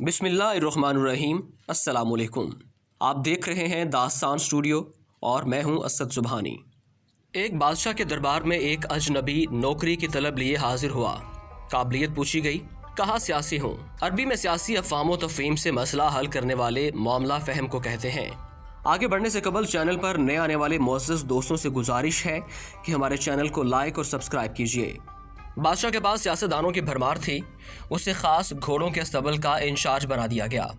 बिस्मिल्लाहिर्रहमानिर्रहीम। अस्सलाम वालेकुम। आप देख रहे हैं दास्तान स्टूडियो और मैं हूं असद सुबहानी। एक बादशाह के दरबार में एक अजनबी नौकरी की तलब लिए हाजिर हुआ। काबिलियत पूछी गई, कहा सियासी हूँ। अरबी में सियासी अफ़ाम तफ़हीम से मसला हल करने वाले मामला फ़हम को कहते हैं। आगे बढ़ने से कबल चैनल पर नए आने वाले मोअज़्ज़ज़ दोस्तों से गुजारिश है कि हमारे चैनल को लाइक और सब्सक्राइब कीजिए। बादशाह के पास सियासतदानों की भरमार थी। उसे खास घोड़ों के अस्तबल का इंचार्ज बना दिया गया।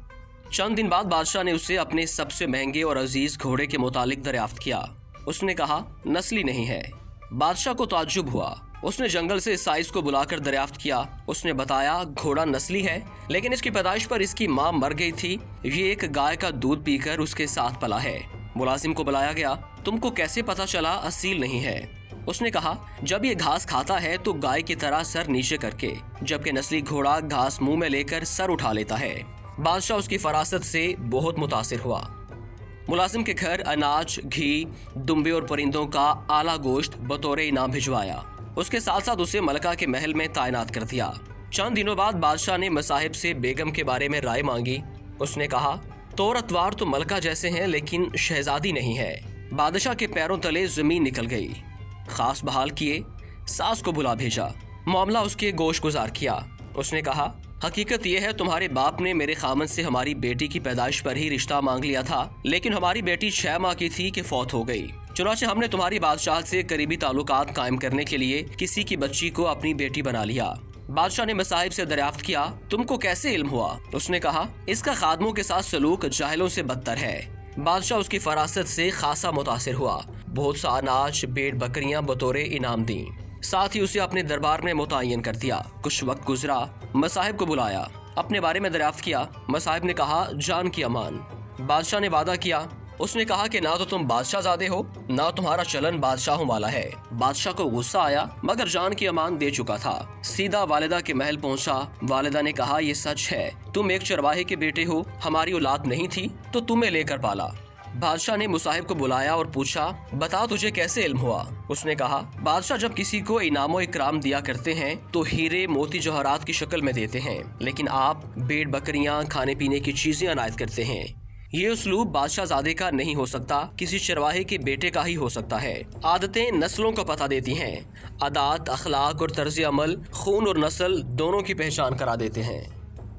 चंद दिन बाद बादशाह ने उससे अपने सबसे महंगे और अजीज घोड़े के मुतालिक दरियाफ्त किया। उसने कहा, नस्ली नहीं है। बादशाह को ताज्जुब हुआ। उसने जंगल से साइज को बुलाकर दरियाफ्त किया। उसने बताया, घोड़ा नस्ली है, लेकिन इसकी पैदाइश पर इसकी माँ मर गई थी। ये एक गाय का दूध पीकर उसके साथ पला है। मुलाजिम को बुलाया गया। तुमको कैसे पता चला असील नहीं है? उसने कहा, जब ये घास खाता है तो गाय की तरह सर नीचे करके, जबकि नस्ली घोड़ा घास मुंह में लेकर सर उठा लेता है। बादशाह उसकी फरासत से बहुत मुतासिर हुआ। मुलाजिम के घर अनाज, घी, दुम्बे और परिंदों का आला गोश्त बतौर इनाम भिजवाया। उसके साथ साथ उसे मलका के महल में तैनात कर दिया। चंद दिनों बाद बादशाह ने मसाहिब से बेगम के बारे में राय मांगी। उसने कहा, तौर अतवार तो मलका जैसे हैं, लेकिन शहजादी नहीं है। बादशाह के पैरों तले जमीन निकल गई। खास बहाल किए, सास को बुला भेजा। मामला उसके गोश गुजार किया। उसने कहा, हकीकत यह है, तुम्हारे बाप ने मेरे खामन से हमारी बेटी की पैदाइश पर ही रिश्ता मांग लिया था, लेकिन हमारी बेटी 6 माह की थी कि फौत हो गई। चुनांचे हमने तुम्हारी बादशाह से करीबी ताल्लुकात कायम करने के लिए किसी की बच्ची को अपनी बेटी बना लिया। बादशाह ने मसाहिब से दरियाफ्त किया, तुमको कैसे इल्म हुआ? उसने कहा, इसका खादमों के साथ सलूक जाहिलों से बदतर है। बादशाह उसकी फरासत से खासा मुतासिर हुआ। बहुत सा अनाज, भेड़ बकरियां बतौर इनाम दी। साथ ही उसे अपने दरबार में मुतय्यन कर दिया। कुछ वक्त गुजरा, मसाहिब को बुलाया, अपने बारे में दरियाफ्त किया। मसाहिब ने कहा, जान की अमान। बादशाह ने वादा किया। उसने कहा कि ना तो तुम बादशाहजादे हो, ना तुम्हारा चलन बादशाहों वाला है। बादशाह को गुस्सा आया, मगर जान की अमान दे चुका था। सीधा वालिदा के महल पहुंचा। वालिदा ने कहा, ये सच है, तुम एक चरवाहे के बेटे हो, हमारी औलाद नहीं थी तो तुम्हें लेकर पाला। बादशाह ने मुसाहिब को बुलाया और पूछा, बता तुझे कैसे इल्म हुआ? उसने कहा, बादशाह जब किसी को इनामो इकराम दिया करते हैं तो हीरे मोती जवाहरात की शक्ल में देते हैं, लेकिन आप भेड़ बकरियां, खाने पीने की चीजें अनायत करते हैं। ये उसलूब बादशाहजादे का नहीं हो सकता, किसी चरवाहे के बेटे का ही हो सकता है। आदतें नस्लों का पता देती हैं। आदात, अखलाक और तर्ज अमल खून और नस्ल दोनों की पहचान करा देते हैं।